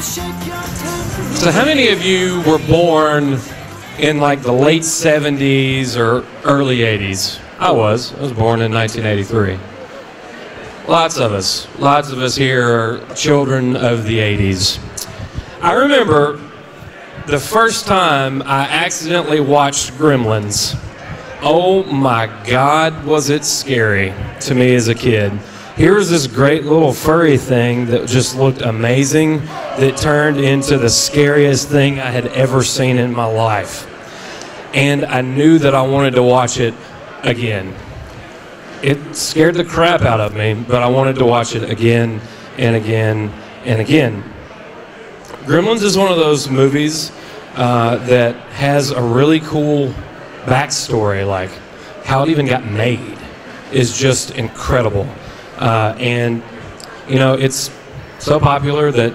So how many of you were born in like the late 70s or early 80s? I was born in 1983. Lots of us here are children of the 80s. I remember the first time I accidentally watched Gremlins. Oh my God, was it scary to me as a kid. Here was this great little furry thing that just looked amazing that turned into the scariest thing I had ever seen in my life. And I knew that I wanted to watch it again. It scared the crap out of me, but I wanted to watch it again and again and again. Gremlins is one of those movies that has a really cool backstory, like how it even got made is just incredible. And, you know, it's so popular that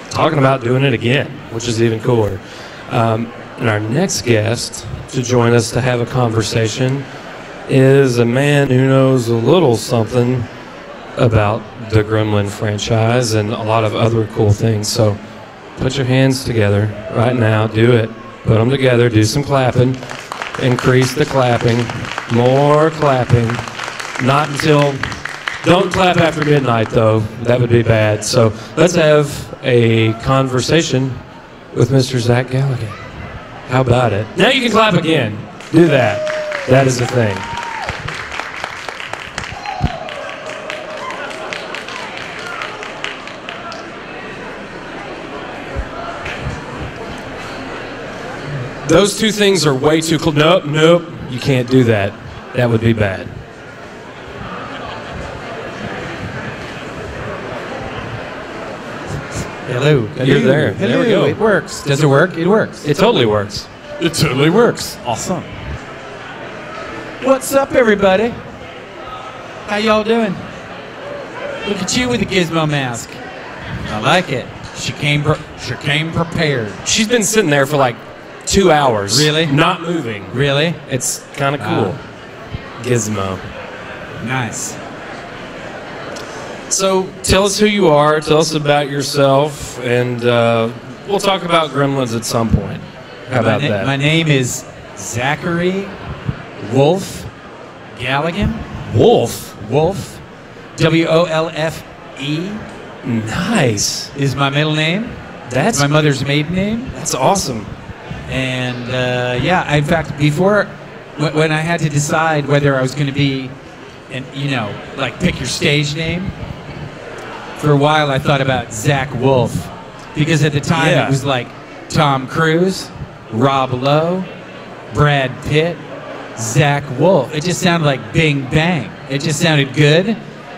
talking about doing it again, which is even cooler. And our next guest to join us to have a conversation is a man who knows a little something about the Gremlin franchise and a lot of other cool things. So put your hands together right now. Do it. Put them together. Do some clapping. Increase the clapping. More clapping. Not until... Don't clap after midnight, though. That would be bad. So let's have a conversation with Mr. Zach Galligan. How about it? Now you can clap again. Do that. That is the thing. Those two things are way too close. Nope, nope. You can't do that. That would be bad. Hello. You're there. Hello. There we go. It works. Does it work? It works. It totally works. It totally works. Awesome. What's up, everybody? How y'all doing? Look at you with the gizmo mask. I like it. She came prepared. She's been sitting there for like 2 hours. Really? Not moving. Really? It's kind of cool. Gizmo. Nice. So tell us who you are, tell us about yourself, and we'll talk about Gremlins at some point. How about that? My name is Zachary Wolf Galligan. Wolf? Wolf. W-O-L-F-E. Nice. Is my middle name. That's my mother's maiden name. That's awesome. And yeah, in fact, before, when I had to decide whether I was going to be, and you know, like pick your stage name, for a while I thought about Zach Wolf, because at the time it was like Tom Cruise, Rob Lowe, Brad Pitt, Zach Wolf. It just sounded like Bing Bang. It just sounded good.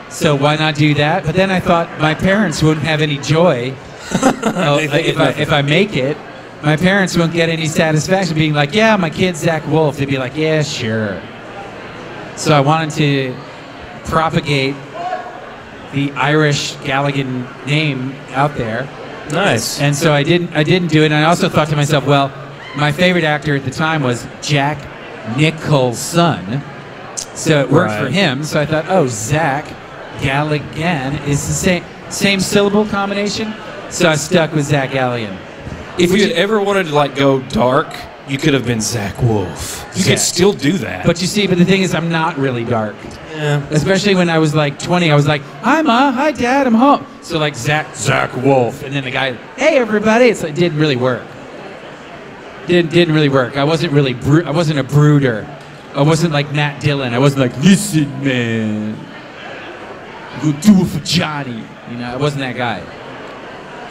So why not do that? But then I thought my parents wouldn't have any joy if I make it. My parents won't get any satisfaction being like, yeah, my kid's Zach Wolf. They'd be like, yeah, sure. So I wanted to propagate the Irish Galligan name out there. Nice. And so I didn't do it. And I also thought to myself, well, my favorite actor at the time was Jack Nicholson. So it worked for him. So I thought, oh, Zach Galligan is the same syllable combination. So I stuck with Zach Galligan. If you had ever wanted to like go dark, you could have been Zach Wolf. You could still do that. But you see, but the thing is, I'm not really dark. Yeah. Especially when I was like 20, I was like, hi, Ma, hi, Dad, I'm home. So like Zach Wolf. And then the guy, hey, everybody. It's like, didn't really work. Didn't really work. I wasn't really, I wasn't a brooder. I wasn't like Matt Dillon. I wasn't like, listen, man. We'll do it for Johnny. You know, I wasn't that guy.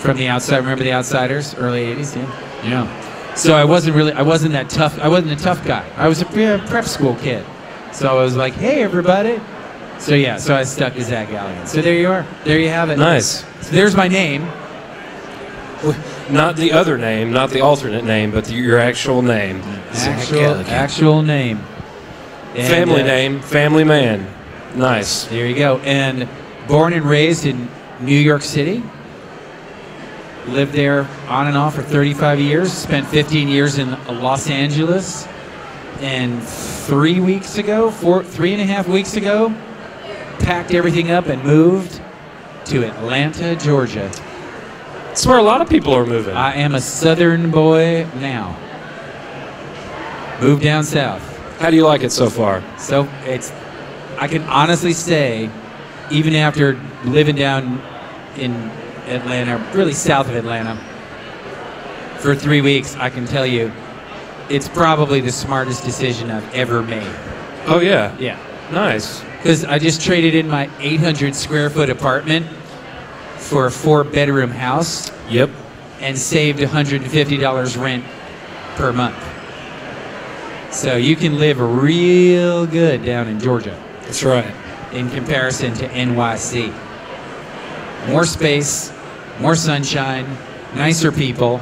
From The Outside, remember The Outsiders? Early 80s, yeah. So I wasn't that tough. I wasn't a tough guy. I was a prep school kid. So I was like, hey, everybody. So yeah, so I stuck with Zach Galligan. So there you are. There you have it. Nice. So there's my name. Not the other name, not the alternate name, but your actual name. Actual name. And, family name, family man. Nice. There you go. And born and raised in New York City. Lived there on and off for 35 years. Spent 15 years in Los Angeles. And 3 weeks ago, 3.5 weeks ago, packed everything up and moved to Atlanta, Georgia. That's where a lot of people are moving. I am a southern boy now. Moved down south. How do you like it so far? So I can honestly say, even after living down in Atlanta, really south of Atlanta, for 3 weeks, I can tell you, it's probably the smartest decision I've ever made. Oh, yeah? Yeah. Nice. Because I just traded in my 800 square foot apartment for a 4-bedroom house. Yep. And saved $150 rent per month. So you can live real good down in Georgia. That's right. In comparison to NYC. More space, more sunshine, nicer people.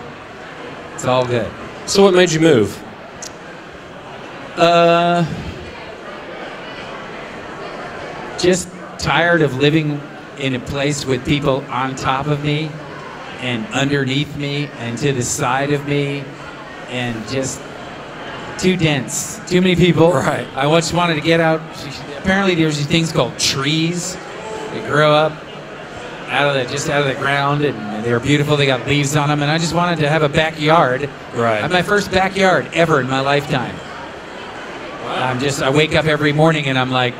It's all good. So what made you move? Just tired of living in a place with people on top of me and underneath me and to the side of me, and just too dense, too many people. Right. I just wanted to get out. Apparently there's these things called trees that grow up out of the ground, and they're beautiful. They got leaves on them, and I just wanted to have a backyard. Right. I had my first backyard ever in my lifetime. Wow. I wake up every morning and I'm like,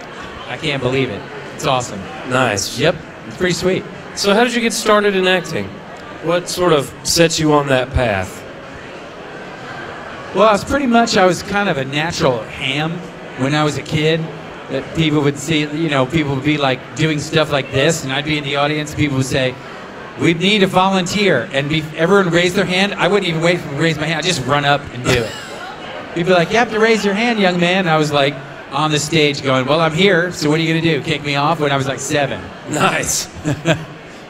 I can't believe it. It's awesome. Nice. Yep, it's pretty sweet. So how did you get started in acting? What sort of set you on that path? Well, I was kind of a natural ham when I was a kid. That people would see, people would be like doing stuff like this, and I'd be in the audience, and people would say, we need a volunteer. And everyone would raise their hand. I wouldn't even wait for them to raise my hand. I'd just run up and do it. People be like, you have to raise your hand, young man. And I was like on the stage going, well, I'm here, so what are you going to do? Kick me off? When I was like 7. Nice.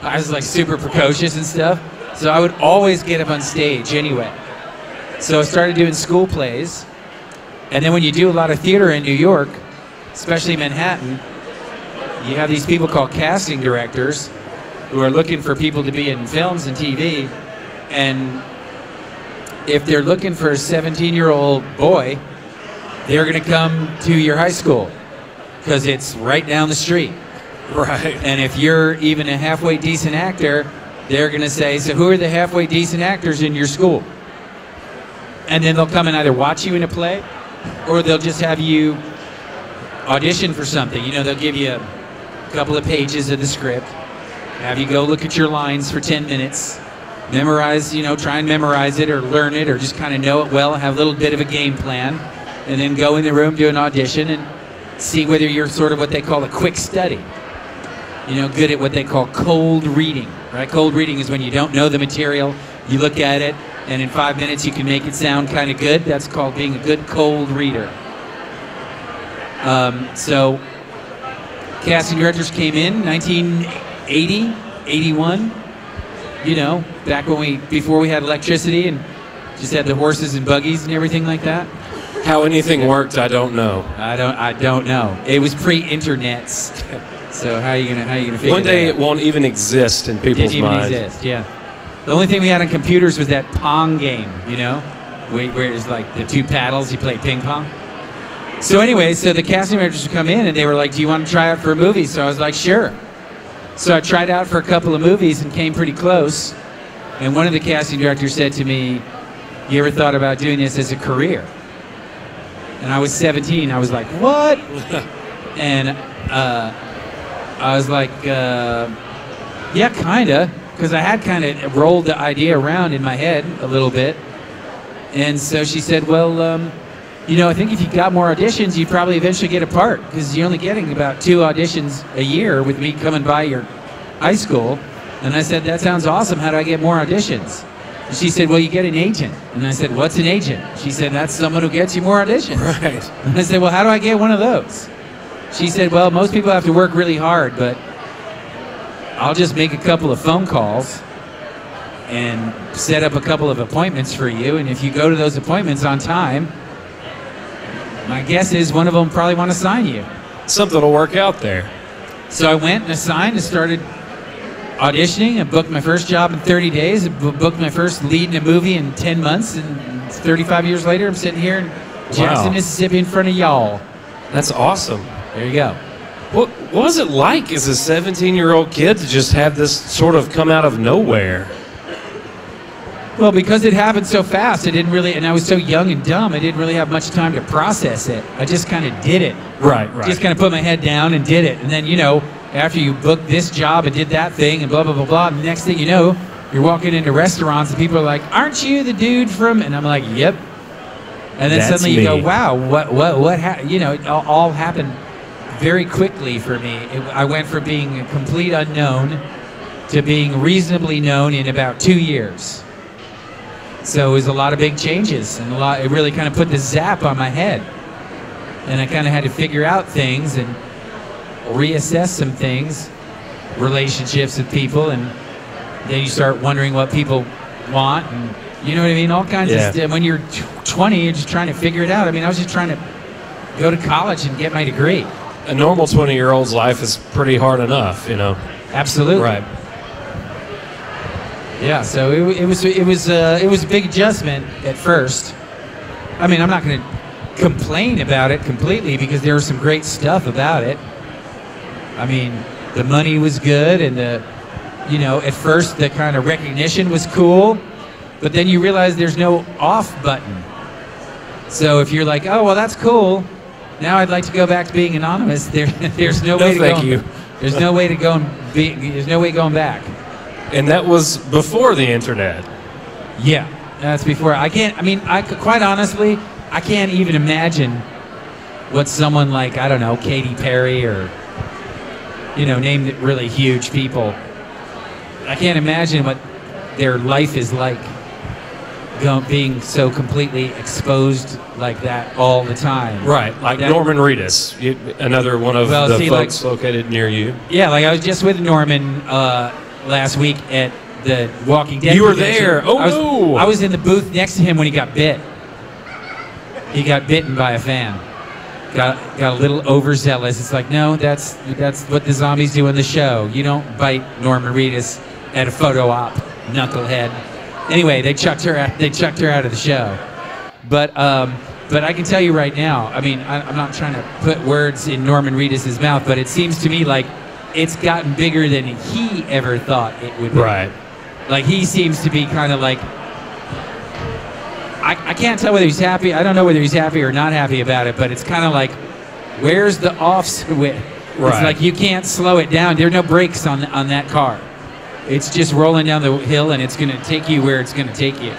I was like super precocious and stuff. So I would always get up on stage anyway. So I started doing school plays. And then when you do a lot of theater in New York, especially Manhattan, you have these people called casting directors who are looking for people to be in films and TV. And if they're looking for a 17-year-old boy, they're going to come to your high school because it's right down the street. Right. And if you're even a halfway decent actor, they're going to say, so who are the halfway decent actors in your school? And then they'll come and either watch you in a play, or they'll just have you audition for something. They'll give you a couple of pages of the script, have you go look at your lines for 10 minutes, memorize, try and memorize it or learn it or just kind of know it well, have a little bit of a game plan, and then go in the room, do an audition, and see whether you're sort of what they call a quick study. Good at what they call cold reading, right? Cold reading is when you don't know the material, you look at it, and in 5 minutes you can make it sound kind of good. That's called being a good cold reader. So casting directors came in 1980, 81, back before we had electricity and just had the horses and buggies and everything like that. How anything worked, I don't know. I don't know. It was pre-internets. So how are you gonna figure that out? One day it won't even exist in people's minds. Didn't even exist, yeah. The only thing we had on computers was that Pong game, where it's like the 2 paddles, you play ping pong. So anyway, so the casting directors would come in and they were like, do you want to try out for a movie? So I was like, sure. So I tried out for a couple of movies and came pretty close. And one of the casting directors said to me, you ever thought about doing this as a career? And I was 17. I was like, what? And I was like, yeah, kind of. Because I had kind of rolled the idea around in my head a little bit. And so she said, well, I think if you got more auditions, you'd probably eventually get a part. Because you're only getting about 2 auditions a year with me coming by your high school. And I said, that sounds awesome. How do I get more auditions? And she said, well, you get an agent. And I said, what's an agent? She said, that's someone who gets you more auditions. Right. And I said, well, how do I get one of those? She said, well, most people have to work really hard, but I'll just make a couple of phone calls and set up a couple of appointments for you. And if you go to those appointments on time, my guess is one of them probably want to sign you. Something will work out there. So I went and I signed and started auditioning. I booked my first job in 30 days. I booked my first lead in a movie in 10 months. And 35 years later, I'm sitting here in Jackson, Mississippi in front of y'all. That's awesome. There you go. What was it like as a 17-year-old kid to just have this sort of come out of nowhere? Well, because it happened so fast, and I was so young and dumb, I didn't really have much time to process it. I just kind of did it. Right. Just kind of put my head down and did it. And then, after you booked this job and did that thing and blah, blah, blah, blah, next thing you know, you're walking into restaurants and people are like, aren't you the dude from, and I'm like, yep. And then That's suddenly you me. go, wow, what it all happened very quickly for me. I went from being a complete unknown to being reasonably known in about 2 years. So it was a lot of big changes, and it really kind of put the zap on my head. And I kind of had to figure out things and reassess some things, relationships with people, and then you start wondering what people want, and you know what I mean? All kinds of stuff. When you're 20, you're just trying to figure it out. I mean, I was just trying to go to college and get my degree. A normal 20-year-old's life is pretty hard enough, Absolutely. Right. Yeah, so it was a big adjustment at first. I mean, I'm not going to complain about it completely because there was some great stuff about it. I mean, the money was good, and at first the kind of recognition was cool, but then you realize there's no off button. So if you're like, oh well, that's cool, now I'd like to go back to being anonymous. There's no way to go. Thank you. There's no way to go there's no way going back. And that was before the internet. Yeah, that's before. Quite honestly, I can't even imagine what someone like, I don't know, Katy Perry or, name really huge people. I can't imagine what their life is like being so completely exposed like that all the time. Right, like Norman Reedus, another one of the folks located near you. Yeah, like I was just with Norman last week at the Walking Dead. You were convention. there. Oh, I was in the booth next to him when he got bit. He got bitten by a fan. Got a little overzealous. It's like, no, that's what the zombies do in the show. You don't bite Norman Reedus at a photo op, knucklehead. Anyway, they chucked her out of the show. But I can tell you right now, I mean, I'm not trying to put words in Norman Reedus' mouth, but it seems to me like it's gotten bigger than he ever thought it would be. Right. Like, he seems to be kind of like, I can't tell whether he's happy. I don't know whether he's happy or not happy about it, but it's kind of like, where's the off switch? Right. It's like you can't slow it down. There are no brakes on that car. It's just rolling down the hill, and it's going to take you where it's going to take you.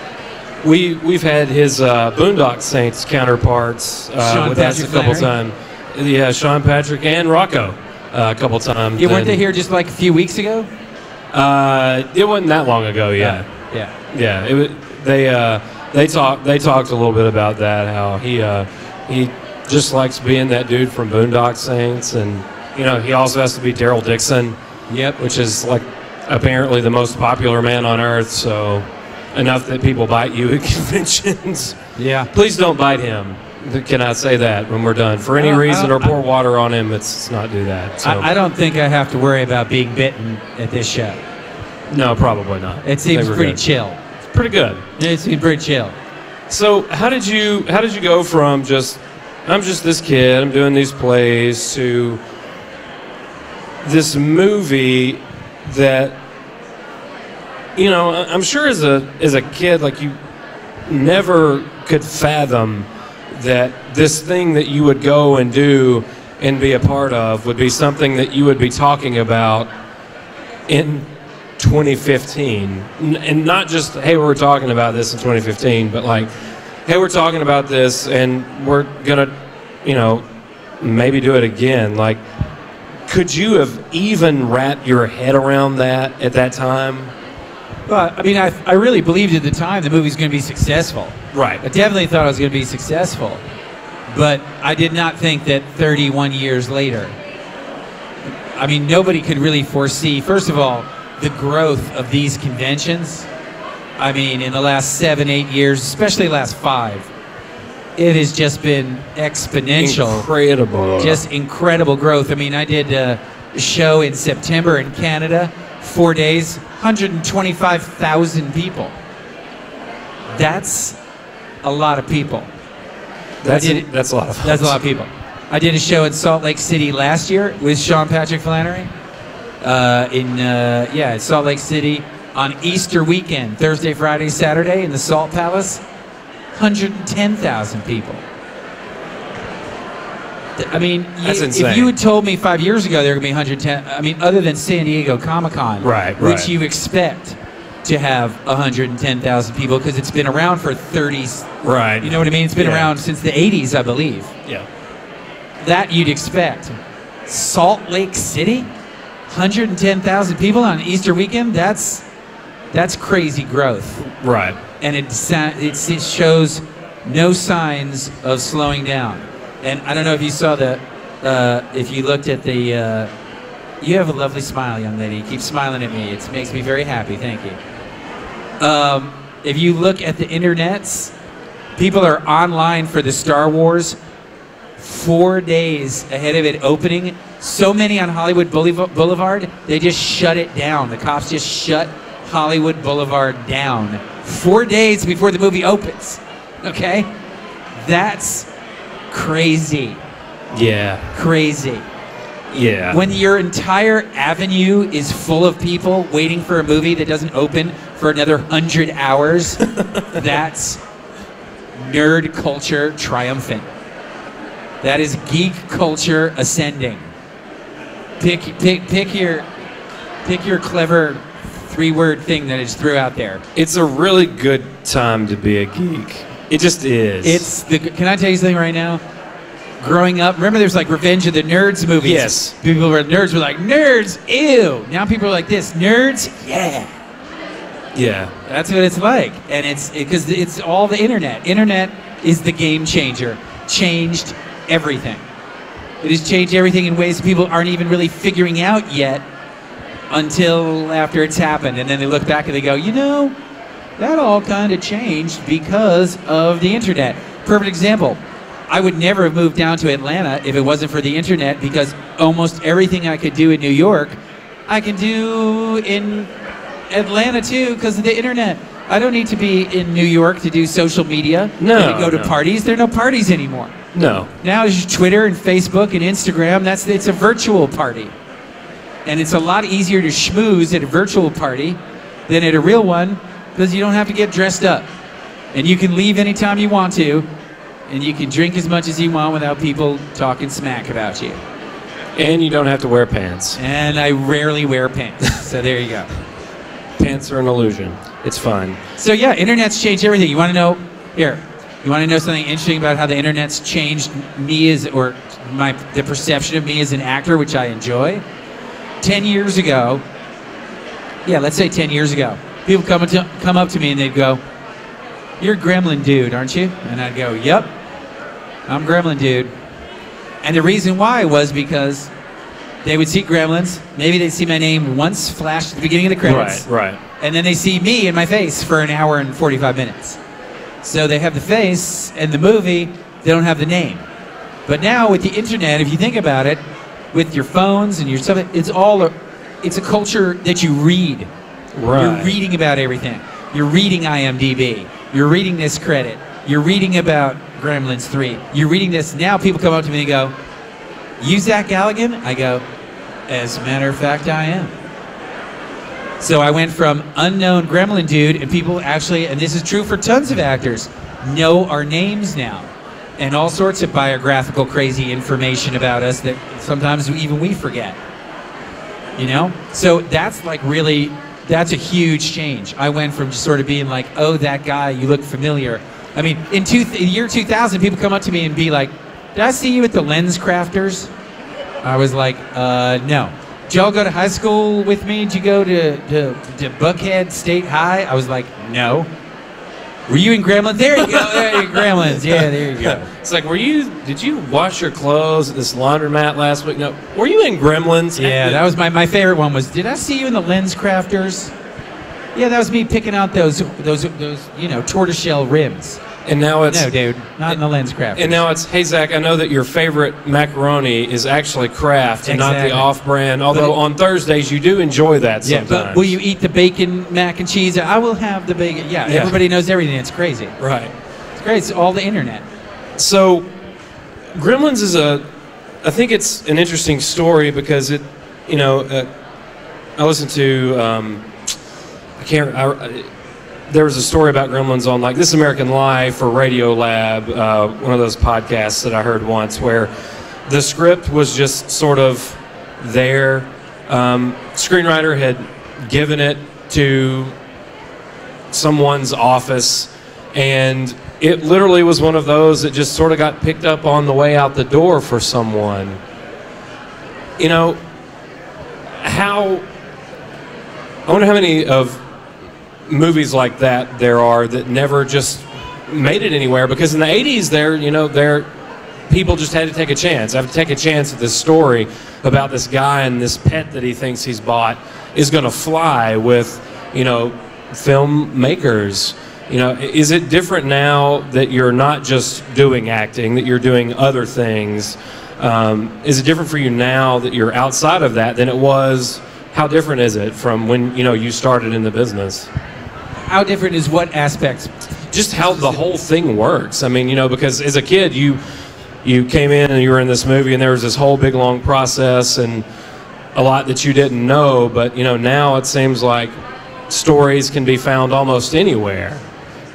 We've had his Boondock Saints counterparts with us a couple times. Yeah, Sean Patrick and Rocco a couple times. Yeah, weren't they here just like a few weeks ago? It wasn't that long ago. Yeah. Yeah. It was, they talked a little bit about that. How he just likes being that dude from Boondock Saints, and he also has to be Daryl Dixon. Yep. Which is like apparently the most popular man on earth. So enough that people bite you at conventions. Yeah. Please don't bite him. Can I say that when we're done? For any reason, or pour water on him, let's not do that. So. I don't think I have to worry about being bitten at this show. No, probably not. It seems pretty chill. It's pretty good. It seems pretty chill. So how did you go from I'm just this kid, I'm doing these plays, to this movie that, I'm sure as a kid, like, you never could fathom that this thing that you would go and do and be a part of would be something that you would be talking about in 2015. And not just, hey, we're talking about this in 2015, but like, hey, we're talking about this and we're going to, maybe do it again. Like, could you have even wrapped your head around that at that time? Well, I mean, I really believed at the time the movie was going to be successful. Right. I definitely thought it was going to be successful. But I did not think that 31 years later, I mean, nobody could really foresee, first of all, the growth of these conventions. I mean, in the last 7-8 years, especially the last 5, it has just been exponential. Incredible. Just incredible growth. I mean, I did a show in September in Canada, 4 days, 125,000 people. That's a lot of people. That's a lot of fun. That's a lot of people. I did a show in Salt Lake City last year with Sean Patrick Flannery. In Salt Lake City, On Easter weekend, Thursday, Friday, Saturday, in the Salt Palace, 110,000 people. I mean, That's insane. if you had told me 5 years ago there were going to be 110, I mean, other than San Diego Comic-Con, Right. which you expect to have 110,000 people because it's been around for 30. Right. You know what I mean? It's been around since the 80s, I believe. Yeah. That you'd expect. Salt Lake City, 110,000 people on Easter weekend. That's crazy growth. Right. And it shows no signs of slowing down. And I don't know if you saw if you looked at the, you have a lovely smile, young lady. You keep smiling at me. It makes me very happy. Thank you. If you look at the internets, people are online for the Star Wars 4 days ahead of it opening. So many on Hollywood Boulevard, they just shut it down. The cops just shut Hollywood Boulevard down 4 days before the movie opens. Okay? That's crazy. Yeah. Crazy. Yeah. When your entire avenue is full of people waiting for a movie that doesn't open for another 100 hours, that's nerd culture triumphant. That is geek culture ascending. Pick your clever 3-word thing that I just threw out there. It's a really good time to be a geek. It just is. Can I tell you something right now? Growing up, remember there's like Revenge of the Nerds movies? Yes. People were nerds were like, nerds, ew. Now people are like this, nerds, yeah. Yeah. That's what it's like. And it's because it's all the internet. Internet is the game changer. Changed everything. It has changed everything in ways people aren't even really figuring out yet until after it's happened. And then they look back and they go, you know, that all kind of changed because of the internet. Perfect example. I would never have moved down to Atlanta if it wasn't for the internet, because almost everything I could do in New York, I can do in Atlanta too because of the internet. I don't need to be in New York to do social media. No. To go to parties. There are no parties anymore. No. Now it's Twitter and Facebook and Instagram. It's a virtual party. And it's a lot easier to schmooze at a virtual party than at a real one because you don't have to get dressed up. And you can leave anytime you want to. And you can drink as much as you want without people talking smack about you. And you don't have to wear pants. And I rarely wear pants. So there you go. Pants are an illusion. It's fine. So yeah, internet's changed everything. You want to know? Here. You want to know something interesting about how the internet's changed me the perception of me as an actor, which I enjoy? 10 years ago, let's say 10 years ago, people come up to me and they'd go, "You're a Gremlin dude, aren't you?" And I'd go, "Yep, I'm Gremlin dude." And the reason why was because they would see Gremlins, maybe they'd see my name once flashed at the beginning of the credits. Right. And then they see me and my face for an hour and 45 minutes. So they have the face, and the movie, they don't have the name. But now with the internet, if you think about it, with your phones and your stuff, it's a culture that you read. Right. You're reading about everything. You're reading IMDb. You're reading this credit. You're reading about Gremlins 3. You're reading this. Now people come up to me and go, "You Zach Galligan?" I go, "As a matter of fact, I am." So I went from unknown Gremlin dude, and people actually, and this is true for tons of actors, know our names now. And all sorts of biographical crazy information about us that sometimes even we forget. You know? So that's that's a huge change. I went from just sort of being like, "Oh, that guy, you look familiar." I mean, in the year 2000, people come up to me and be like, "Did I see you at the Lens Crafters?" I was like, "No." "Did y'all go to high school with me? Did you go to Buckhead State High?" I was like, "No." "Were you in Gremlins?" "There you go, there you go, Gremlins. Yeah, there you go." It's like, did you wash your clothes at this laundromat last week? No. Were you in Gremlins? Yeah, that was my favorite one was, "Did I see you in the Lens Crafters?" Yeah, that was me picking out those tortoiseshell rims. And now it's... No, dude, not in the Lens Crafters. And now it's, "Hey, Zach, I know that your favorite macaroni is actually Kraft and not the off-brand, although on Thursdays you do enjoy that sometimes." Yeah, but will you eat the bacon mac and cheese? "I will have the bacon." Yeah, everybody knows everything. It's crazy. Right. It's great. It's all the internet. So, Gremlins is I think it's an interesting story because I listened to, there was a story about Gremlins on like This American Life or Radio Lab, one of those podcasts that I heard once, where the script was just sort of there. Screenwriter had given it to someone's office, and it literally was one of those that just sort of got picked up on the way out the door for someone. You know, I wonder how many of movies like that there are that never just made it anywhere, because in the 80s people just had to take a chance. I have to take a chance at this story about this guy and this pet that he thinks he's bought is going to fly with, filmmakers. Is it different now that you're not just doing acting, that you're doing other things? Is it different for you now that you're outside of that than it was? How different is it from when, you started in the business? How different is what aspects? Just how the whole thing works. I mean, because as a kid, you came in and you were in this movie and there was this whole big long process and a lot that you didn't know, but now it seems like stories can be found almost anywhere,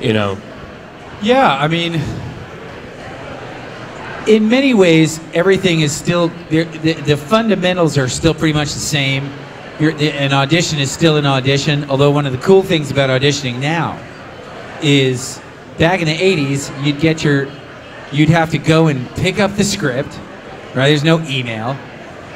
Yeah, I mean, in many ways, everything is still, the fundamentals are still pretty much the same. An audition is still an audition, although one of the cool things about auditioning now is back in the 80s, you'd have to go and pick up the script, right? There's no email.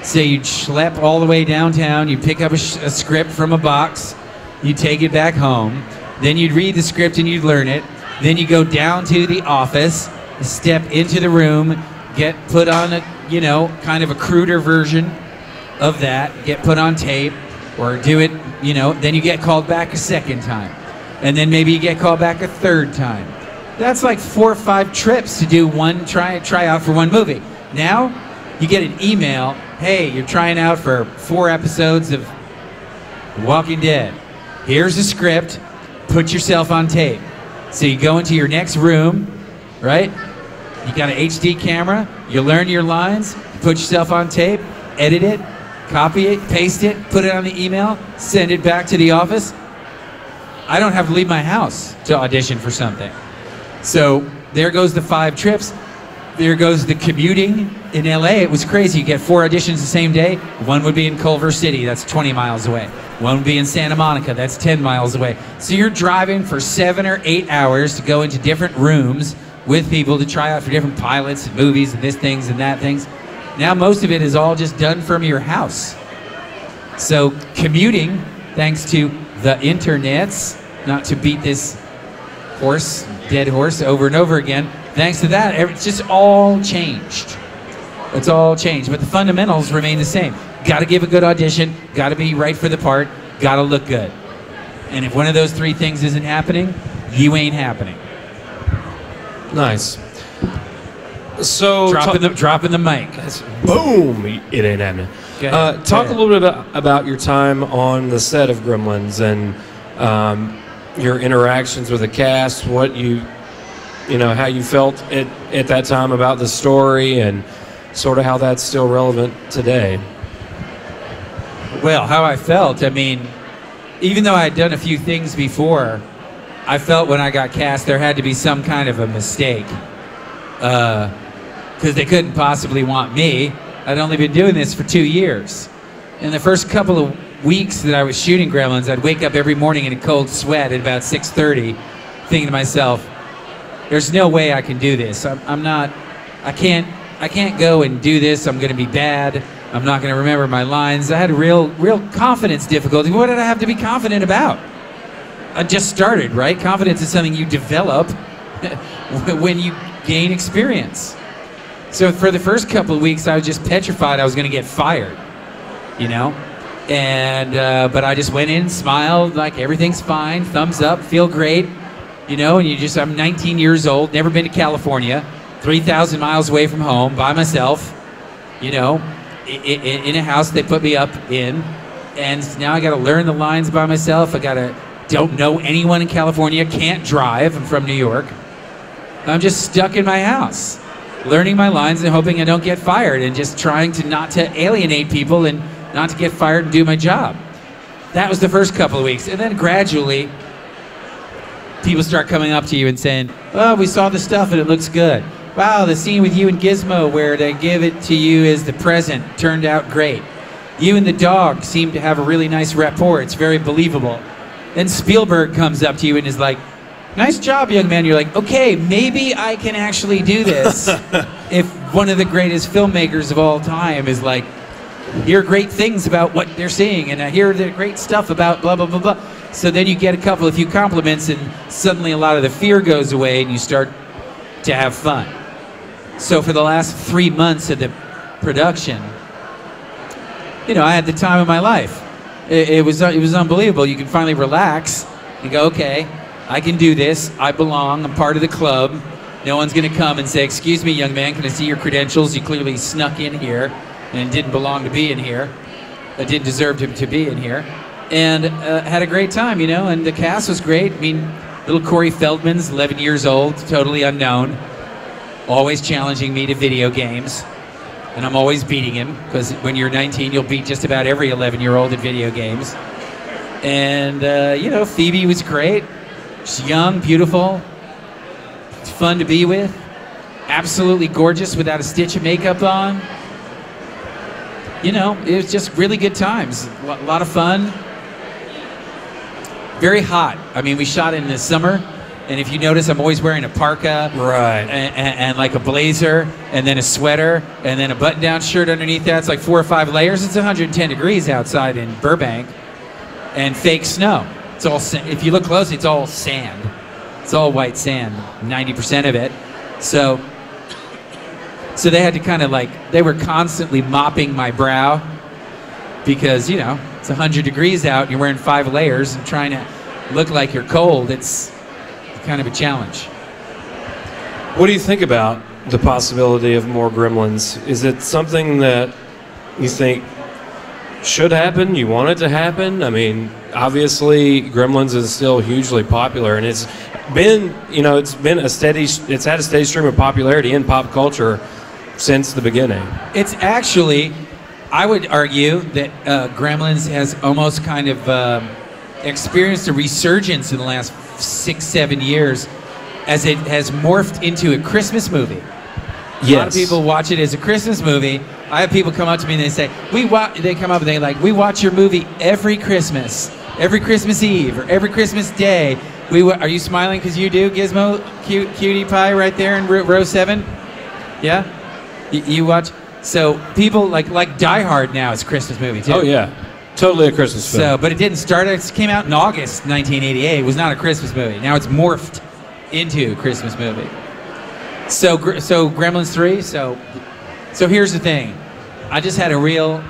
So you'd schlep all the way downtown, you'd pick up a script from a box, you'd take it back home, then you'd read the script and you'd learn it, then you go down to the office, step into the room, get put on a, kind of a cruder version of that, get put on tape, or do it, then you get called back a second time. And then maybe you get called back a third time. That's like 4 or 5 trips to do one try out for one movie. Now, you get an email, hey, you're trying out for 4 episodes of Walking Dead. Here's the script, put yourself on tape. So you go into your next room, right? You got an HD camera, you learn your lines, put yourself on tape, edit it, copy it, paste it, put it on the email, send it back to the office. I don't have to leave my house to audition for something. So there goes the 5 trips. There goes the commuting. In LA, it was crazy. You get 4 auditions the same day. One would be in Culver City, that's 20 miles away. One would be in Santa Monica, that's 10 miles away. So you're driving for 7 or 8 hours to go into different rooms with people to try out for different pilots and movies and this things and that things. Now most of it is all just done from your house. So commuting, thanks to the internets, not to beat this dead horse over and over again, thanks to that, it's just all changed. It's all changed, but the fundamentals remain the same. Got to give a good audition, got to be right for the part, got to look good. And if one of those 3 things isn't happening, you ain't happening. Nice. So dropping the mic. Boom! It ain't happening. Talk a little bit about your time on the set of Gremlins and your interactions with the cast. What how you felt at that time about the story, and sort of how that's still relevant today. Well, how I felt. I mean, even though I had done a few things before, I felt when I got cast there had to be some kind of a mistake. Because they couldn't possibly want me. I'd only been doing this for 2 years. In the first couple of weeks that I was shooting Gremlins, I'd wake up every morning in a cold sweat at about 6:30, thinking to myself, there's no way I can do this. I can't go and do this. I'm going to be bad. I'm not going to remember my lines. I had a real confidence difficulty. What did I have to be confident about? I just started, right? Confidence is something you develop when you gain experience. So for the first couple of weeks, I was just petrified I was going to get fired, And but I just went in, smiled, like everything's fine, thumbs up, feel great, and I'm 19 years old, never been to California, 3,000 miles away from home, by myself, in a house they put me up in, and now I got to learn the lines by myself. Don't know anyone in California, can't drive, I'm from New York. I'm just stuck in my house, learning my lines and hoping I don't get fired, and just trying to not to alienate people and not to get fired and do my job. that was the first couple of weeks. And then gradually, people start coming up to you and saying, oh, we saw the stuff and it looks good. Wow, the scene with you and Gizmo where they give it to you as the present turned out great. You and the dog seem to have a really nice rapport. It's very believable. Then Spielberg comes up to you and is like, nice job, young man. You're like, okay, maybe I can actually do this. If one of the greatest filmmakers of all time is like, hear great things about what they're seeing, and I hear the great stuff about blah, blah, blah, blah. So then you get a few compliments, and suddenly a lot of the fear goes away, and you start to have fun. So for the last 3 months of the production, you know, I had the time of my life. It was unbelievable. You can finally relax and go, okay, I can do this. I belong. I'm part of the club. No one's going to come and say, excuse me, young man, can I see your credentials? You clearly snuck in here and didn't belong to be in here. Didn't deserve to be in here. And had a great time, you know, and the cast was great. I mean, little Corey Feldman's 11 years old, totally unknown, always challenging me to video games. And I'm always beating him, because when you're 19, you'll beat just about every 11-year-old at video games. And, you know, Phoebe was great. She's young, beautiful, fun to be with, absolutely gorgeous without a stitch of makeup on. You know, it was just really good times. A lot of fun. Very hot. I mean, we shot in the summer, and if you notice, I'm always wearing a parka, right, and like a blazer, and then a sweater, and then a button-down shirt underneath that. It's like 4 or 5 layers. It's 110 degrees outside in Burbank, and fake snow. It's all, if you look closely, it's all sand. It's all white sand, 90% of it. So they had to kind of like, they were constantly mopping my brow because, you know, it's 100 degrees out and you're wearing 5 layers and trying to look like you're cold. It's kind of a challenge. What do you think about the possibility of more Gremlins? Is it something that you think should happen? You want it to happen? I mean, obviously Gremlins is still hugely popular, and it's been, you know, it's had a steady stream of popularity in pop culture since the beginning. It's actually, I would argue that Gremlins has almost kind of experienced a resurgence in the last 6-7 years as it has morphed into a Christmas movie. Yes. A lot of people watch it as a Christmas movie. I have people come up to me and they say, they come up and they like, we watch your movie every Christmas Eve, or every Christmas day. Are you smiling because you do, Gizmo? Cutie Pie right there in row 7? Yeah? You watch? So people like Die Hard now is a Christmas movie too. Oh yeah, totally a Christmas film. So, but it didn't start, it came out in August 1988. It was not a Christmas movie. Now it's morphed into a Christmas movie. So Gremlins 3, so here's the thing. I just had a real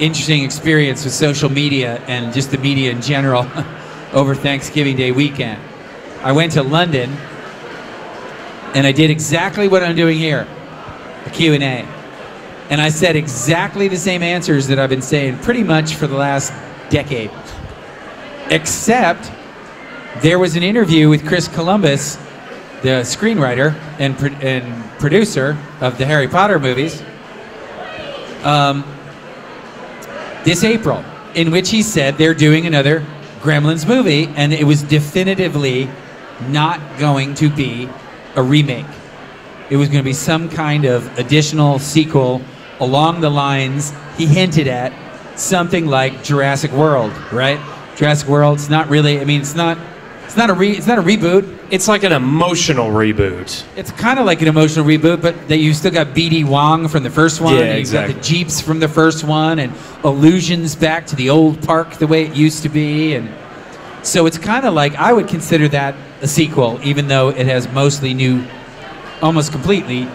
interesting experience with social media and just the media in general over Thanksgiving Day weekend. I went to London and I did exactly what I'm doing here, a Q&A. And I said exactly the same answers that I've been saying pretty much for the last decade. Except there was an interview with Chris Columbus, the screenwriter and producer of the Harry Potter movies, this April, in which he said they're doing another Gremlins movie, and it was definitively not going to be a remake. It was going to be some kind of additional sequel along the lines he hinted at, something like Jurassic World, right? Jurassic World, it's not really, I mean, it's not a reboot. It's like an emotional reboot. It's kind of like an emotional reboot, but that you still got B.D. Wong from the first one, yeah, and you've exactly. got the Jeeps from the first one, and allusions back to the old park the way it used to be, and so it's kind of like, I would consider that a sequel, even though it has mostly new, almost completely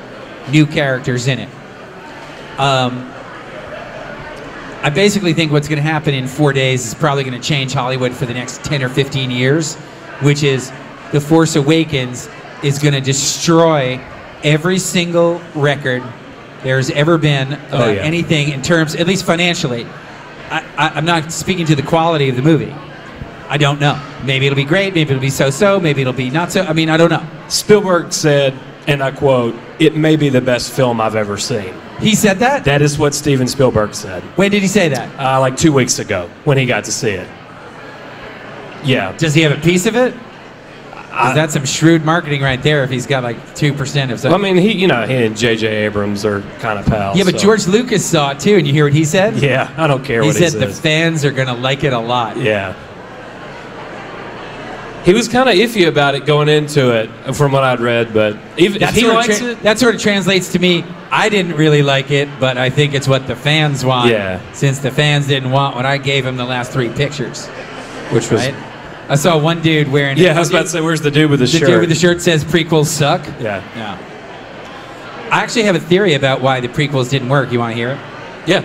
new characters in it. I basically think what's going to happen in 4 days is probably going to change Hollywood for the next 10 or 15 years, which is The Force Awakens is going to destroy every single record there's ever been about anything in terms, at least financially. I'm not speaking to the quality of the movie. I don't know. Maybe it'll be great, maybe it'll be so-so, maybe it'll be not so. I mean, I don't know. Spielberg said and I quote, "It may be the best film I've ever seen." He said that? That is what Steven Spielberg said. When did he say that? Like 2 weeks ago when he got to see it. Yeah. Does he have a piece of it? That's some shrewd marketing right there if he's got like 2% of something. Well, I mean, he and J.J. Abrams are kind of pals. Yeah, but so. George George Lucas saw it too, and you hear what he said? Yeah, I don't care what he says. He said the fans are going to like it a lot. Yeah. He was kind of iffy about it going into it, from what I'd read, but even if he likes it... That sort of translates to me, I didn't really like it, but I think it's what the fans want. Yeah. Since the fans didn't want what I gave them the last 3 pictures. Which was... Right? I saw one dude wearing... Yeah, I was about to say, where's the dude with the shirt? The dude with the shirt says prequels suck. Yeah. I actually have a theory about why the prequels didn't work. You want to hear it? Yeah.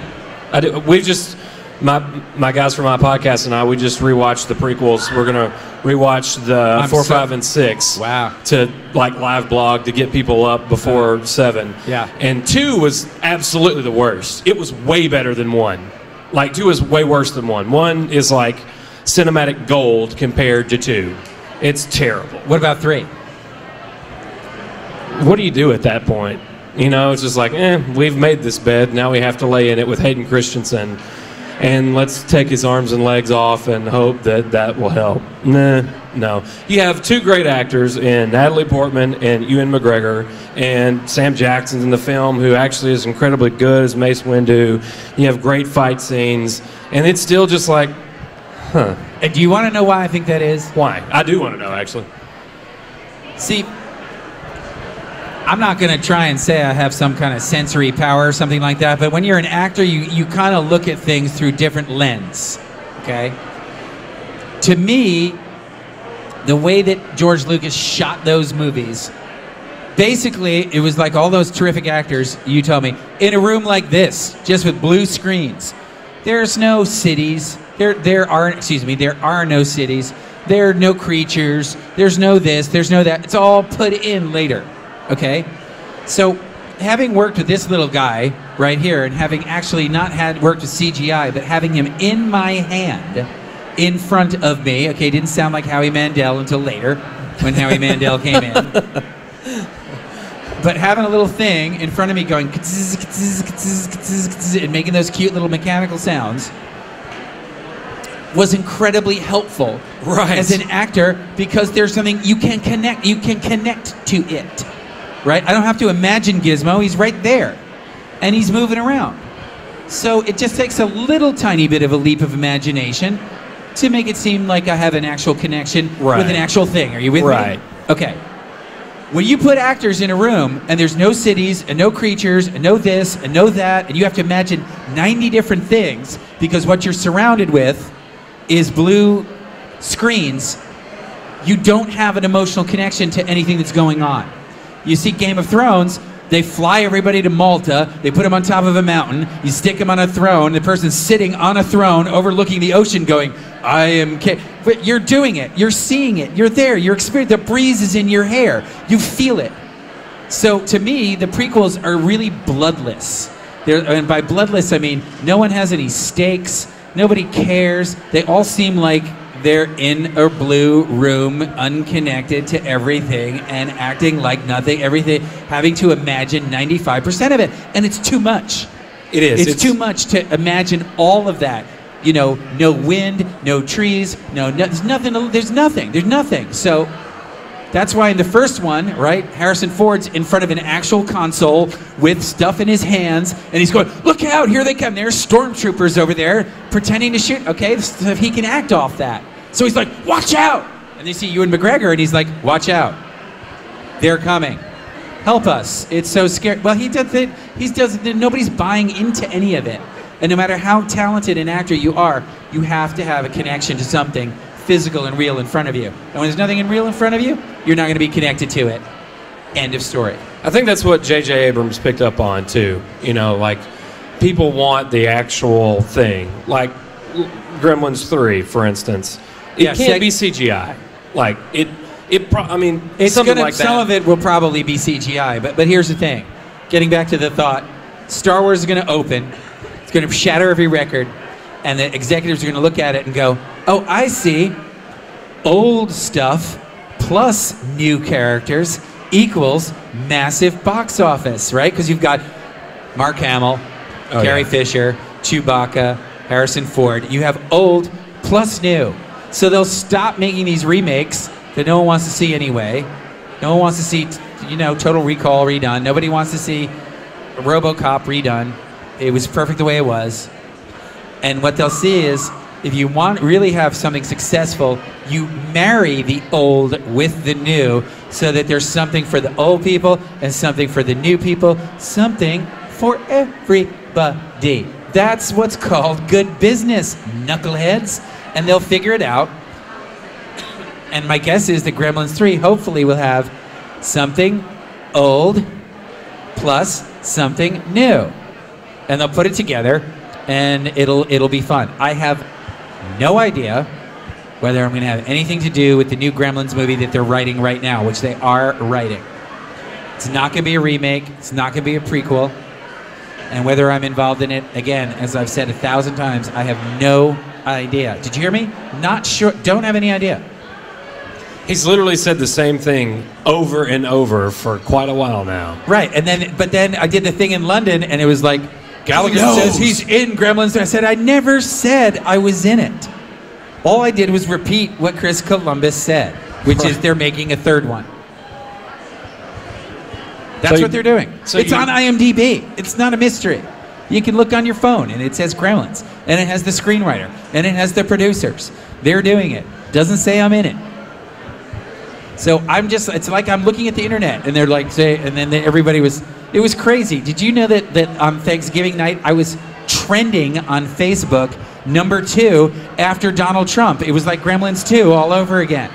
I do. We just... My guys from my podcast and I, we just rewatched the prequels. We're going to rewatch the 4, 5, and 6. Wow. To, like, live blog to get people up before 7. Yeah. And 2 was absolutely the worst. It was way better than 1. Like, 2 is way worse than 1. 1 is, like... cinematic gold compared to 2. It's terrible. What about 3? What do you do at that point? You know, it's just like, we've made this bed. Now we have to lay in it with Hayden Christensen. And let's take his arms and legs off and hope that that will help. No. You have 2 great actors in Natalie Portman and Ewan McGregor, and Sam Jackson's in the film, who actually is incredibly good as Mace Windu. You have great fight scenes, and it's still just like, huh. And do you want to know why I think that is? Why? I do want to know, actually. See, I'm not going to try and say I have some kind of sensory power or something like that, but when you're an actor, you kind of look at things through different lens, okay? To me, the way that George Lucas shot those movies, basically, it was like all those terrific actors, you tell me, in a room like this, just with blue screens. There's no cities. There are no cities. There are no creatures. There's no this. There's no that. It's all put in later. Okay? So, having worked with this little guy right here, and having actually not worked with CGI, but having him in my hand, in front of me. Okay, didn't sound like Howie Mandel until later, when Howie Mandel came in. But having a little thing in front of me going and making those cute little mechanical sounds was incredibly helpful as an actor, because there's something you can connect to it, right? I don't have to imagine Gizmo. He's right there, and he's moving around. So it just takes a little tiny bit of a leap of imagination to make it seem like I have an actual connection with an actual thing. Are you with me? Okay. When you put actors in a room and there's no cities and no creatures and no this and no that, and you have to imagine 90 different things because what you're surrounded with is blue screens, you don't have an emotional connection to anything that's going on. You see Game of Thrones, they fly everybody to Malta, they put them on top of a mountain, you stick them on a throne, the person's sitting on a throne overlooking the ocean going, I am... But you're doing it, you're seeing it, you're there, you're experiencing, the breeze is in your hair, you feel it. So to me, the prequels are really bloodless. And by bloodless, I mean no one has any stakes, nobody cares, they all seem like they're in a blue room, unconnected to everything, and acting like nothing, everything, having to imagine 95% of it. And it's too much. It is. It's too much to imagine all of that. You know, no wind, no trees, there's nothing. So that's why in the first one, right, Harrison Ford's in front of an actual console with stuff in his hands, and he's going, look out, here they come. There's stormtroopers over there pretending to shoot. Okay, so he can act off that. So he's like, watch out! And they see Ewan McGregor, and he's like, watch out. They're coming. Help us. It's so scary. Well, he does it. Nobody's buying into any of it. And no matter how talented an actor you are, you have to have a connection to something physical and real in front of you. And when there's nothing real in front of you, you're not going to be connected to it. End of story. I think that's what J.J. Abrams picked up on, too. You know, like, people want the actual thing. Like, Gremlins 3, for instance. It can't be CGI. Like, something like that. Some of it will probably be CGI, but here's the thing. Getting back to the thought, Star Wars is going to open. It's going to shatter every record. And the executives are going to look at it and go, oh, I see. Old stuff plus new characters equals massive box office, right? Because you've got Mark Hamill, Carrie Fisher, Chewbacca, Harrison Ford. You have old plus new. So they'll stop making these remakes that no one wants to see anyway. No one wants to see, Total Recall redone. Nobody wants to see RoboCop redone. It was perfect the way it was. And what they'll see is, if you want really have something successful, you marry the old with the new so that there's something for the old people and something for the new people, something for everybody. That's what's called good business, knuckleheads. And they'll figure it out. And my guess is that Gremlins 3 hopefully will have something old plus something new. And they'll put it together and it'll be fun. I have no idea whether I'm going to have anything to do with the new Gremlins movie that they're writing right now, which they are writing. It's not going to be a remake. It's not going to be a prequel. And whether I'm involved in it, again, as I've said 1,000 times, I have no idea. Did you hear me? Not sure. Don't have any idea. He's literally said the same thing over and over for quite a while now. Right. But then I did the thing in London, and it was like, Galligan says he's in Gremlins. And I said, I never said I was in it. All I did was repeat what Chris Columbus said, which is they're making a third one. That's what they're doing. So it's on IMDb. It's not a mystery. You can look on your phone, and it says Gremlins, and it has the screenwriter, and it has the producers. They're doing it. Doesn't say I'm in it. So it's like I'm looking at the internet, and they're like, and then everybody was, it was crazy. Did you know that on Thanksgiving night, I was trending on Facebook, #2 after Donald Trump? It was like Gremlins 2 all over again.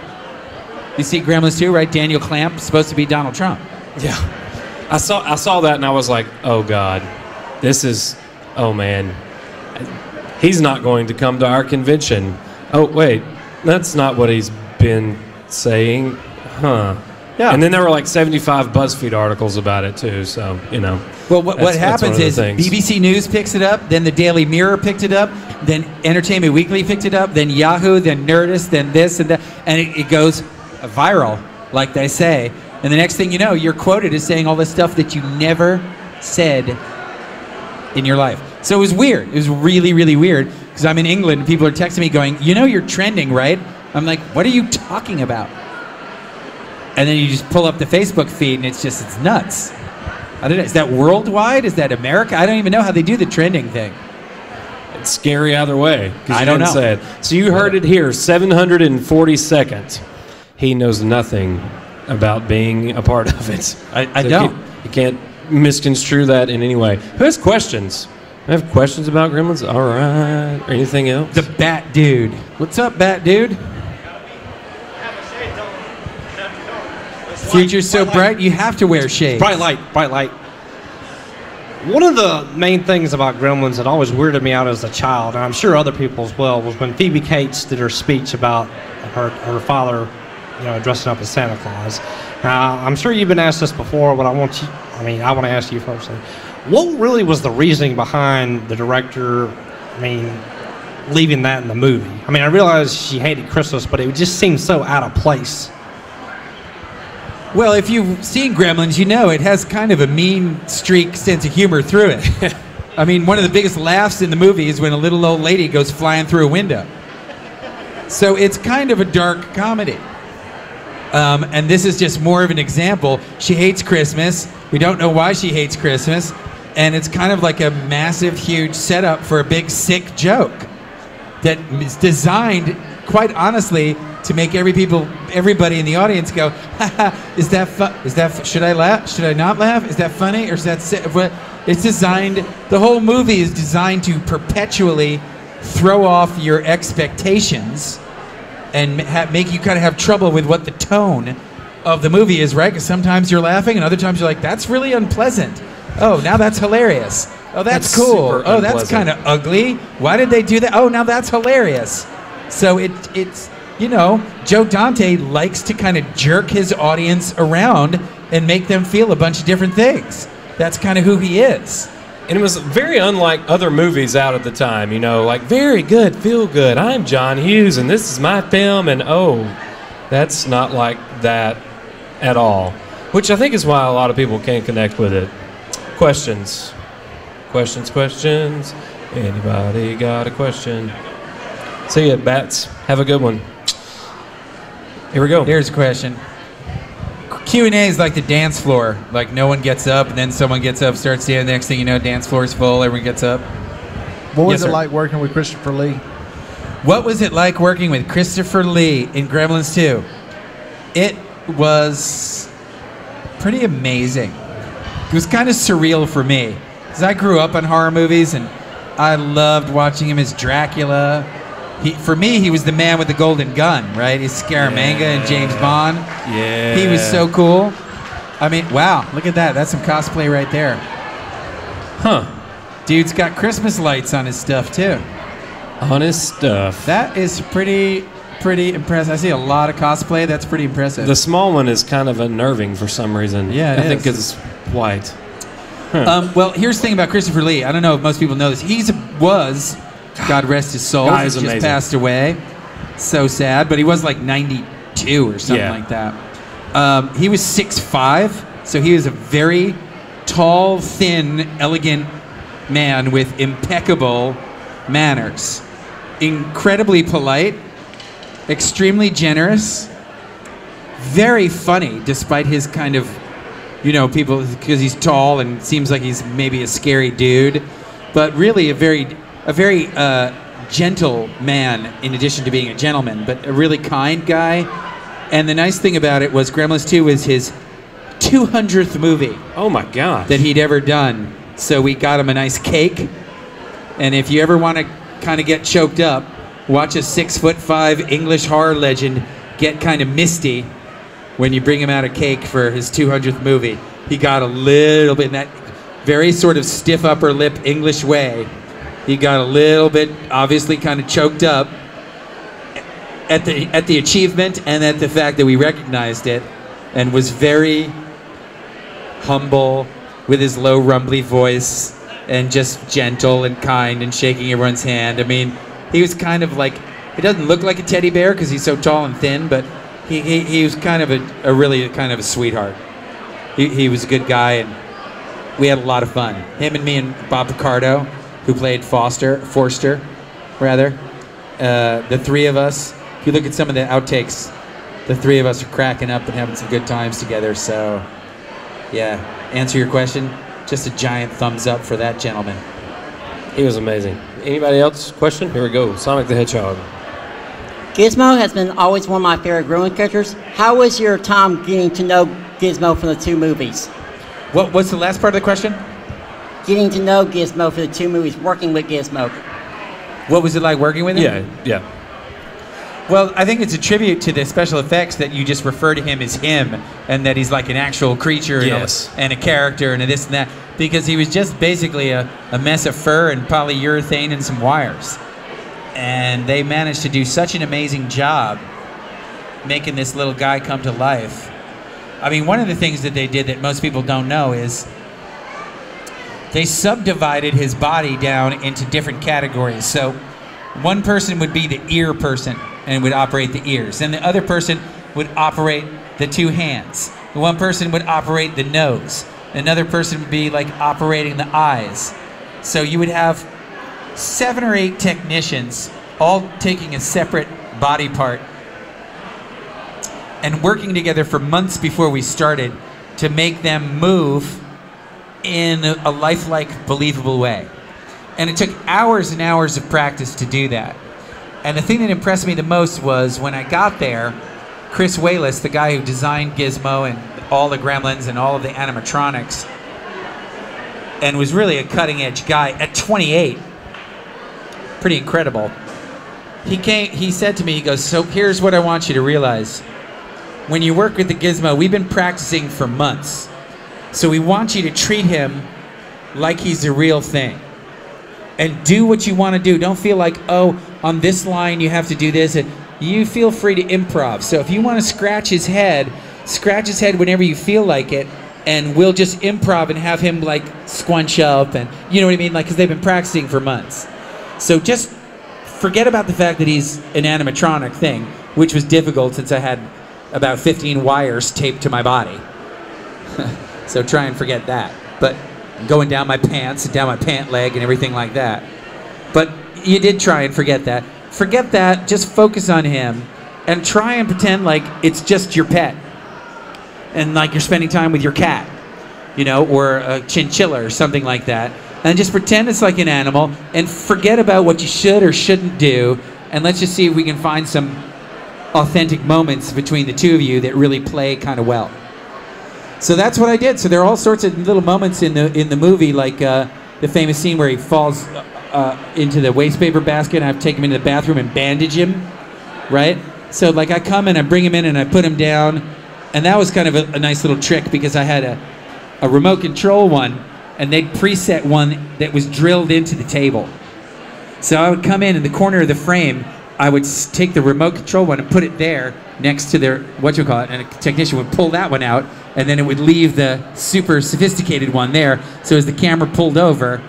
You see Gremlins 2, right? Daniel Clamp, supposed to be Donald Trump. Yeah. I saw that and I was like, oh God, oh man, he's not going to come to our convention. Oh wait, that's not what he's been saying, huh? Yeah. And then there were like 75 BuzzFeed articles about it too, so, Well, what happens is BBC News picks it up, then the Daily Mirror picked it up, then Entertainment Weekly picked it up, then Yahoo, then Nerdist, then this and that, and it goes viral, like they say. And the next thing you know, you're quoted as saying all this stuff that you never said in your life. So it was weird. It was really, really weird, because I'm in England and people are texting me going, you're trending, right? I'm like, what are you talking about? And then you just pull up the Facebook feed and it's nuts. I don't know. Is that worldwide? Is that America? I don't even know how they do the trending thing. It's scary either way. I don't know. Say it. So you heard it here, 742nd. He knows nothing about being a part of it. I don't. You can't misconstrue that in any way. Who has questions? I have questions about Gremlins. All right. Or anything else? The Bat Dude. What's up, Bat Dude? Future's so bright, you have to wear shades. Bright light. One of the main things about Gremlins that always weirded me out as a child, and I'm sure other people as well, was when Phoebe Cates did her speech about her father, dressing up as Santa Claus. Now, I'm sure you've been asked this before, but I want to ask you first. What really was the reasoning behind the director, leaving that in the movie? I realized she hated Christmas, but it just seemed so out of place. Well, if you've seen Gremlins, it has kind of a mean streak sense of humor through it. One of the biggest laughs in the movie is when a little old lady goes flying through a window. So it's kind of a dark comedy. And this is just more of an example. She hates Christmas. We don't know why she hates Christmas. And it's kind of like a massive, huge setup for a big, sick joke that is designed, quite honestly, to make everybody in the audience go, is that should I laugh? Should I not laugh? Is that funny? Or is that sick? It's designed, the whole movie is designed to perpetually throw off your expectations and make you kind of have trouble with what the tone of the movie is, right? Because sometimes you're laughing and other times you're like, that's really unpleasant. Oh, now that's hilarious. Oh, that's cool. Oh, that's kind of ugly. Why did they do that? Oh, now that's hilarious. So it's Joe Dante likes to kind of jerk his audience around and make them feel a bunch of different things. That's kind of who he is. And it was very unlike other movies out at the time, like very good, feel good. I'm John Hughes and this is my film, and that's not like that at all. which I think is why a lot of people can't connect with it. Questions. Questions. Anybody got a question? See ya, bats. Have a good one. Here we go. Here's a question. Q&A is like the dance floor. Like no one gets up, and then someone gets up, starts dancing. The next thing you know, dance floor is full. Everyone gets up. What was Yes, it sir. like working with Christopher Lee? What was it like working with Christopher Lee in Gremlins 2? It was pretty amazing. It was kind of surreal for me, because I grew up on horror movies, and I loved watching him as Dracula. For me, he was the man with the golden gun, right? He's Scaramanga and James Bond. Yeah. He was so cool. I mean, wow, look at that. That's some cosplay right there. Huh. Dude's got Christmas lights on his stuff, too. On his stuff. That is pretty impressive. I see a lot of cosplay. That's pretty impressive. The small one is kind of unnerving for some reason. Yeah, it I think is. it's white. Well, here's the thing about Christopher Lee. I don't know if most people know this. Was, God rest his soul, Guy is just amazing. passed away. So sad, but he was like 92 or something Yeah. like that. He was 6'5", so he was a very tall, thin, elegant man with impeccable manners. Incredibly polite, extremely generous, very funny, despite his kind of, people, because he's tall and seems like he's maybe a scary dude, but really a very gentle man in addition to being a gentleman, but a really kind guy. And the nice thing about it was Gremlins 2 was his 200th movie Oh my gosh. that he'd ever done. So we got him a nice cake. And if you ever want to kind of get choked up, watch a 6'5" English horror legend get kind of misty when you bring him out a cake for his 200th movie. He got a little bit in that very sort of stiff upper lip English way. He got a little bit, obviously, kind of choked up at the achievement and at the fact that we recognized it, and was very humble with his low, rumbly voice and just gentle and kind and shaking everyone's hand. I mean, he was kind of like, he doesn't look like a teddy bear because he's so tall and thin, but he was kind of a really kind of a sweetheart. He was a good guy, and we had a lot of fun. Him and me and Bob Picardo, who played Forster, the three of us. If you look at some of the outtakes, the three of us are cracking up and having some good times together. So, yeah, answer your question, just a giant thumbs up for that gentleman. He was amazing. Anybody else? Question? Here we go. Sonic the Hedgehog. Gizmo has been always one of my favorite growing characters. How was your time getting to know Gizmo from the two movies? What's the last part of the question? Getting to know Gizmo for the two movies, working with Gizmo. What was it like working with him? Yeah. Well, I think it's a tribute to the special effects that you just refer to him as him, and that he's like an actual creature Yes. and a character and a this and that, because he was just basically a mess of fur and polyurethane and some wires. And they managed to do such an amazing job making this little guy come to life. I mean, one of the things that they did that most people don't know is they subdivided his body down into different categories. So one person would be the ear person and would operate the ears. And the other person would operate the two hands. The one person would operate the nose. Another person would be like operating the eyes. So you would have 7 or 8 technicians all taking a separate body part and working together for months before we started to make them move in a lifelike, believable way. And it took hours and hours of practice to do that. And the thing that impressed me the most was when I got there, Chris Wayless, the guy who designed Gizmo and all the gremlins and all of the animatronics, and was really a cutting-edge guy at 28. Pretty incredible. He said to me, he goes, so here's what I want you to realize. When you work with the Gizmo, we've been practicing for months. So we want you to treat him like he's the real thing. And do what you want to do. Don't feel like, oh, on this line you have to do this. And you feel free to improv. So if you want to scratch his head whenever you feel like it, and we'll just improv and have him like squunch up, and you know what I mean? Like, because they've been practicing for months. So just forget about the fact that he's an animatronic thing, which was difficult since I had about 15 wires taped to my body. So try and forget that. But going down my pants and down my pant leg and everything like that. But you did try and forget that. Forget that, just focus on him and try and pretend like it's just your pet. And like you're spending time with your cat, you know, or a chinchilla or something like that. And just pretend it's like an animal and forget about what you should or shouldn't do. And let's just see if we can find some authentic moments between the two of you that really play kind of well. So that's what I did. So there are all sorts of little moments in the movie, like the famous scene where he falls into the waste paper basket, and I have to take him into the bathroom and bandage him, right? So like I come and I bring him in and I put him down, and that was kind of a nice little trick because I had a remote control one, and they'd preset one that was drilled into the table. So I would come in the corner of the frame, I would take the remote control one and put it there next to their, and a technician would pull that one out, and then it would leave the super sophisticated one there. So as the camera pulled over,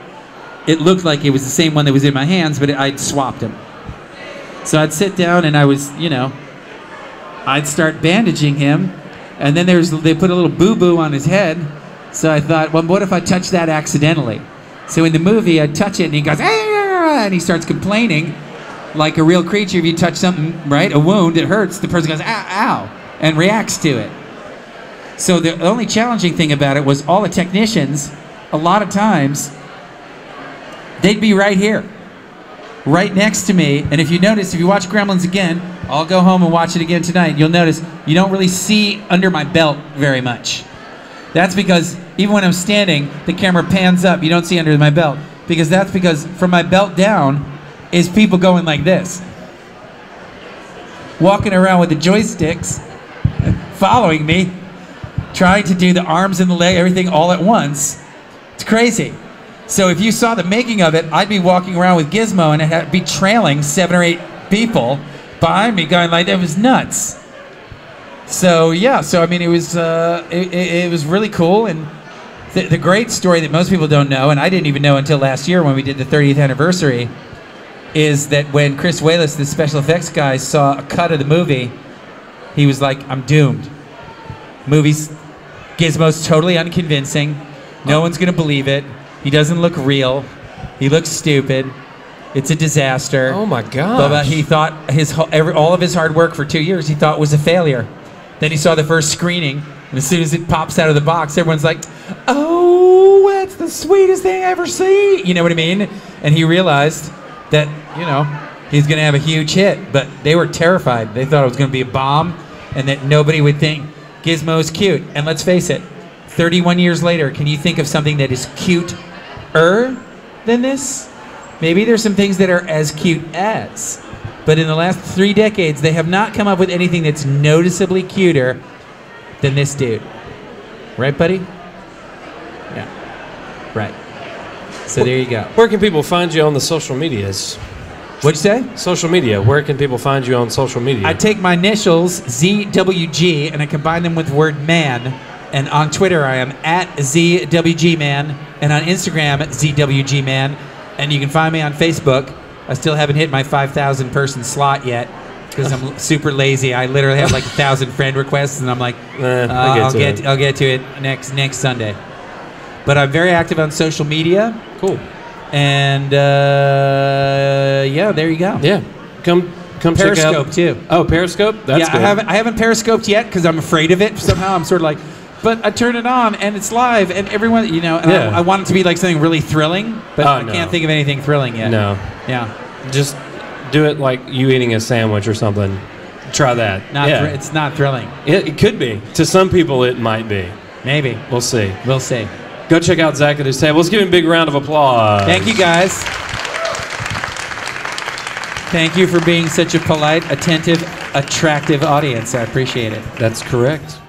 it looked like it was the same one that was in my hands, but I'd swapped them. So I'd sit down and I was, I'd start bandaging him, and then they put a little boo-boo on his head. So I thought, well, what if I touch that accidentally? So in the movie, I'd touch it, and he goes, "Ah!" and he starts complaining like a real creature. If you touch something, right, a wound, it hurts, the person goes, "Ow, ow," and reacts to it. So the only challenging thing about it was all the technicians, a lot of times, they'd be right here, right next to me. And if you notice, if you watch Gremlins again, I'll go home and watch it again tonight, you'll notice you don't really see under my belt very much. That's because even when I'm standing, the camera pans up, you don't see under my belt. Because from my belt down is people going like this. Walking around with the joysticks, following me, trying to do the arms and the leg, everything all at once. It's crazy. So if you saw the making of it, I'd be walking around with Gizmo and I'd be trailing 7 or 8 people behind me going like, that was nuts. So yeah, I mean, it was really cool. And the great story that most people don't know, and I didn't even know until last year when we did the 30th anniversary, is that when Chris Wallace, the special effects guy, saw a cut of the movie, he was like, I'm doomed. Gizmo's totally unconvincing. No one's gonna believe it. He doesn't look real. He looks stupid. It's a disaster. Oh my God! But he thought all of his hard work for 2 years, he thought was a failure. Then he saw the first screening, and as soon as it pops out of the box, everyone's like, "Oh, that's the sweetest thing I ever see." You know what I mean? And he realized that he's gonna have a huge hit. But they were terrified. They thought it was gonna be a bomb, and that nobody would think Gizmo's cute. And let's face it, 31 years later, can you think of something that is cute-er than this? Maybe there's some things that are as cute as. But in the last 3 decades, they have not come up with anything that's noticeably cuter than this dude. Right, buddy? Yeah. Right. So there you go. Where can people find you on the social medias? What'd you say? Social media. Where can people find you on social media? I take my initials, ZWG, and I combine them with the word man. And on Twitter, I am at ZWGman. And on Instagram, ZWGman. And you can find me on Facebook. I still haven't hit my 5,000 person slot yet because I'm super lazy. I literally have like 1,000 friend requests, and I'm like, I'll get to it next Sunday. But I'm very active on social media. Cool. And yeah, there you go. Yeah, come check out Periscope too. Oh, Periscope. That's good. I haven't Periscoped yet because I'm afraid of it. Somehow I'm sort of like, but I turn it on and it's live and everyone, and I want it to be like something really thrilling, but I can't think of anything thrilling yet. No. Yeah. Just do it like you eating a sandwich or something. Try that. It's not thrilling. It could be. To some people, it might be. Maybe. We'll see. We'll see. Go check out Zach at his table. Let's give him a big round of applause. Thank you, guys. Thank you for being such a polite, attentive, attractive audience. I appreciate it. That's correct.